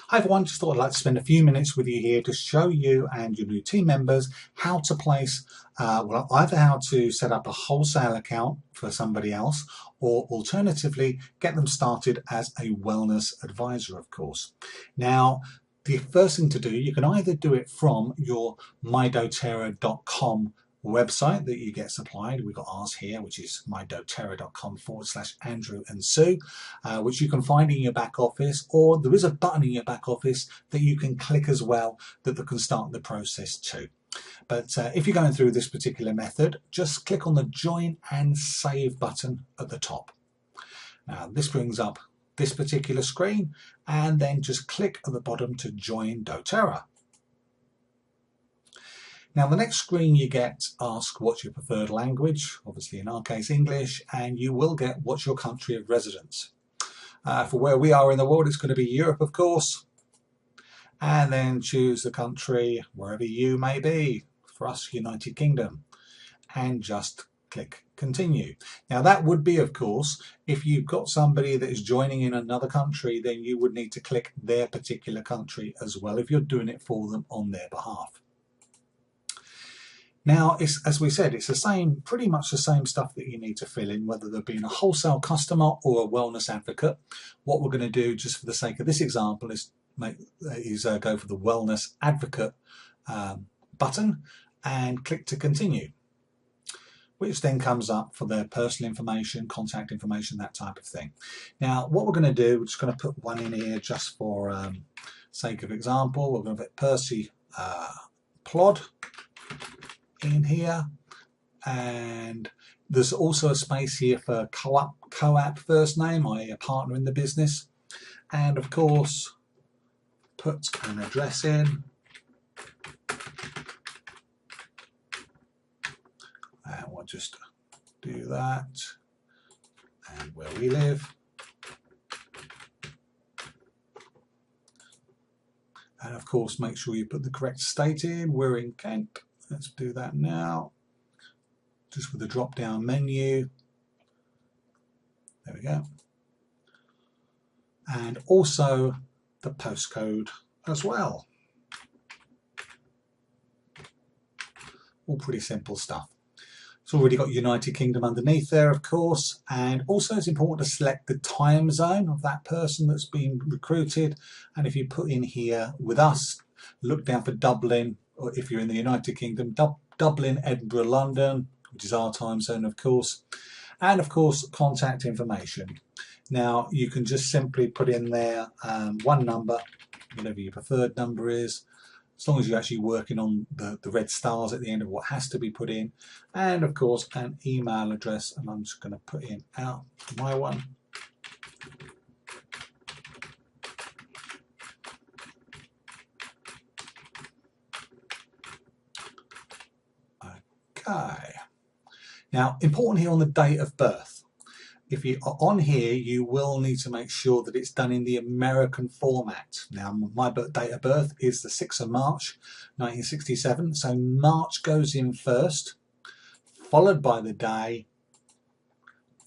Hi everyone, just thought I'd like to spend a few minutes with you here to show you and your new team members how to place, either how to set up a wholesale account for somebody else, or alternatively get them started as a wellness advisor, of course. Now, the first thing to do, you can either do it from your mydoterra.com website that you get supplied. We've got ours here, which is mydoterra.com/Andrew and Sue, which you can find in your back office, or there is a button in your back office that you can click as well that can start the process too. But if you're going through this particular method, just click on the join and save button at the top. Now this brings up this particular screen, and then just click at the bottom to join doTERRA. Now the next screen you get asks what's your preferred language, obviously in our case English, and you will get what's your country of residence. For where we are in the world, it's going to be Europe, of course, and then choose the country wherever you may be. For us, United Kingdom, and just click continue. Now that would be, of course, if you've got somebody that is joining in another country, then you would need to click their particular country as well if you're doing it for them on their behalf. Now, as we said, it's the same, pretty much the same stuff that you need to fill in, whether they're being a wholesale customer or a wellness advocate. What we're going to do, just for the sake of this example, is go for the wellness advocate button and click to continue, which then comes up for their personal information, contact information, that type of thing. Now, what we're going to do, we're just going to put one in here just for sake of example. We're going to put Percy Plod in here, and there's also a space here for co-op first name, i.e. a partner in the business, and of course put an address in, and we'll just do that, and where we live, and of course make sure you put the correct state in. We're in Kent. Let's do that now, just with the drop down menu. There we go. And also the postcode as well. All pretty simple stuff. It's already got United Kingdom underneath there, of course, and also it's important to select the time zone of that person that's been recruited. And if you put in here with us, look down for Dublin, or if you're in the United Kingdom, Dublin, Edinburgh, London, which is our time zone, of course, and of course contact information. Now you can just simply put in there one number, whatever your preferred number is, as long as you're actually working on the red stars at the end of what has to be put in, and of course an email address, and I'm just going to put in my one. Okay. Now, important here on the date of birth. If you are on here, you will need to make sure that it's done in the American format. Now, my date of birth is the 6th of March, 1967. So March goes in first, followed by the day,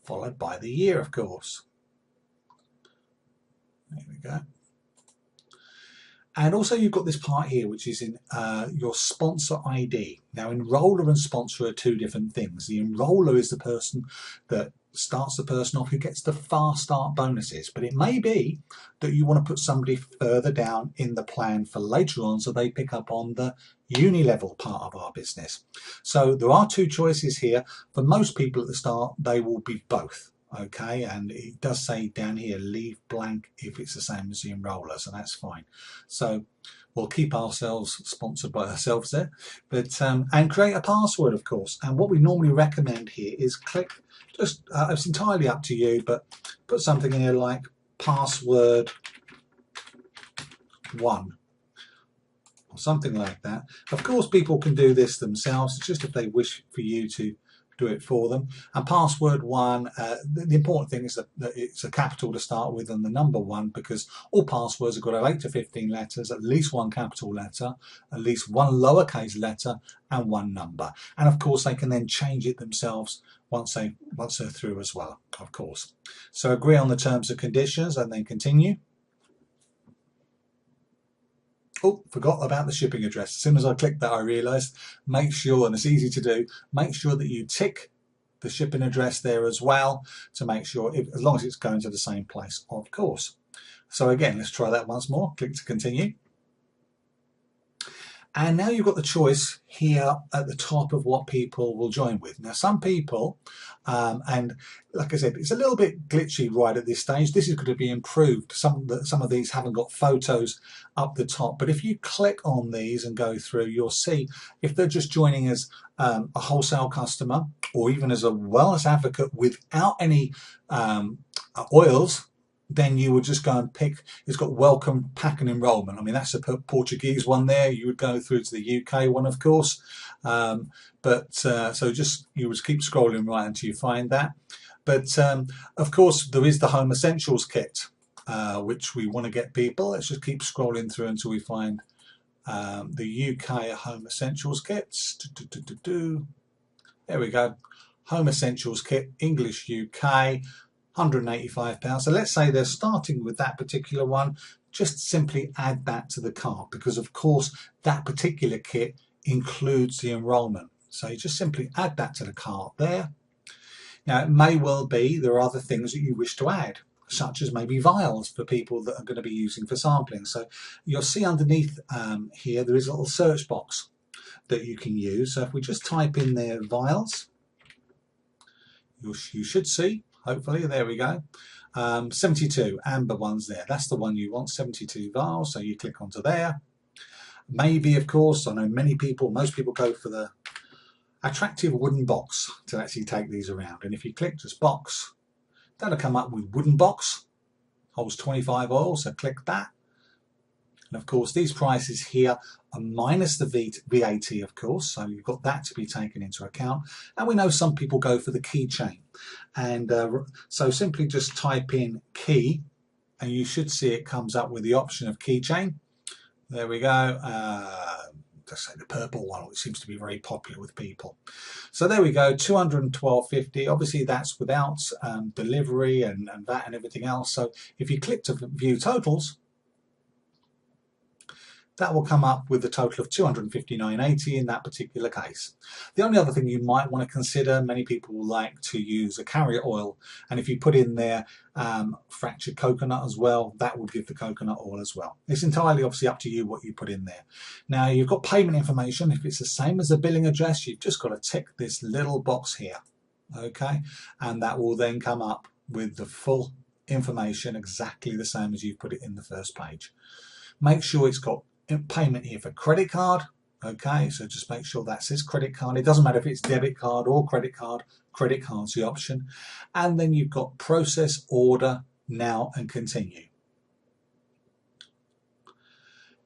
followed by the year, of course. There we go. And also you've got this part here, which is in your sponsor ID. Now, enroller and sponsor are two different things. The enroller is the person that starts the person off who gets the fast start bonuses, but it may be that you want to put somebody further down in the plan for later on so they pick up on the uni level part of our business. So there are two choices here. For most people at the start, they will be both. Okay, and it does say down here leave blank if it's the same as the enroller, so that's fine. So we'll keep ourselves sponsored by ourselves there, but and create a password, of course. And what we normally recommend here is click, just it's entirely up to you, but put something in here like password 1 or something like that. Of course people can do this themselves, it's just if they wish for you to do it for them. And password 1, the important thing is that it's a capital to start with and the number 1, because all passwords have got to have 8 to 15 letters, at least 1 capital letter, at least 1 lowercase letter, and 1 number. And of course they can then change it themselves once they're through as well, of course. So agree on the terms and conditions and then continue. Oh, forgot about the shipping address. As soon as I clicked that, I realised, make sure, and it's easy to do, make sure that you tick the shipping address there as well to make sure, as long as it's going to the same place, of course. So again, let's try that once more. Click to continue. And now you've got the choice here at the top of what people will join with. Now, some people, and like I said, it's a little bit glitchy right at this stage. This is going to be improved. Some of these haven't got photos up the top, but if you click on these and go through, you'll see if they're just joining as a wholesale customer or even as a wellness advocate without any oils, then you would just go and pick, it's got welcome pack and enrollment. I mean, that's a Portuguese one there. You would go through to the UK one, of course. So just, you would keep scrolling right until you find that. But of course, there is the Home Essentials kit, which we want to get people. Let's just keep scrolling through until we find the UK Home Essentials kits. There we go. Home Essentials kit, English UK. £185. So let's say they're starting with that particular one. Just simply add that to the cart, because of course that particular kit includes the enrolment. So you just simply add that to the cart there. Now it may well be there are other things that you wish to add, such as maybe vials for people that are going to be using for sampling. So you'll see underneath here there is a little search box that you can use. So if we just type in there vials, you should see, hopefully, there we go. 72 amber ones there. That's the one you want, 72 vials. So you click onto there. Maybe, of course, I know most people go for the attractive wooden box to actually take these around. And if you click just box, that'll come up with wooden box, holds 25 oils. So click that. And of course, these prices here are minus the VAT, of course, so you've got that to be taken into account. And we know some people go for the keychain. And so simply just type in key, and you should see it comes up with the option of keychain. There we go. Let's say the purple one, which seems to be very popular with people. So there we go, $212.50. Obviously, that's without delivery and VAT and everything else. So if you click to view totals, that will come up with a total of $259.80 in that particular case. The only other thing you might want to consider, many people like to use a carrier oil, and if you put in there fractured coconut as well, that will give the coconut oil as well. It's entirely obviously up to you what you put in there. Now you've got payment information. If it's the same as the billing address, you've just got to tick this little box here, okay, and that will then come up with the full information exactly the same as you've put it in the first page. Make sure it's got payment here for credit card. Okay, so just make sure that says credit card. It doesn't matter if it's debit card or credit card. Credit card's the option. And then you've got process, order, now and continue.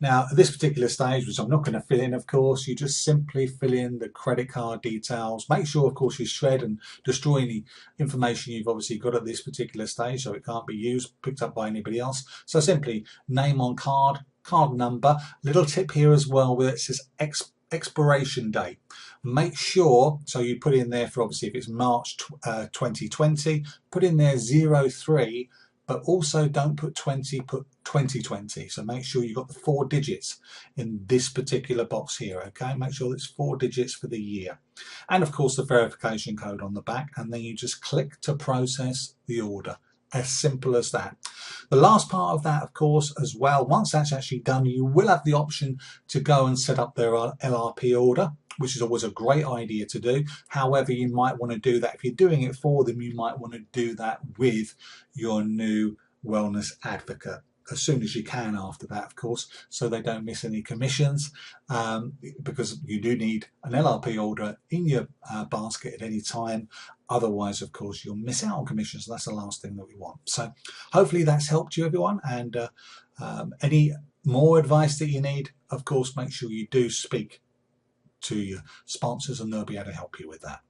Now at this particular stage, which I'm not going to fill in, of course, you just simply fill in the credit card details. Make sure, of course, you shred and destroy any information you've obviously got at this particular stage, so it can't be used, picked up by anybody else. So simply name on card, card number. Little tip here as well where it says expiration date. Make sure, so you put in there for obviously if it's March 2020, put in there 03, but also don't put 20, put 2020. So make sure you've got the 4 digits in this particular box here, okay? Make sure it's 4 digits for the year. And of course the verification code on the back, and then you just click to process the order. As simple as that. The last part of that, of course, as well, once that's actually done, you will have the option to go and set up their LRP order, which is always a great idea to do. However, you might want to do that. If you're doing it for them, you might want to do that with your new wellness advocate as soon as you can after that, of course, so they don't miss any commissions, because you do need an LRP order in your basket at any time. Otherwise, of course, you'll miss out on commissions. That's the last thing that we want. So hopefully that's helped you, everyone. And any more advice that you need, of course, make sure you do speak to your sponsors and they'll be able to help you with that.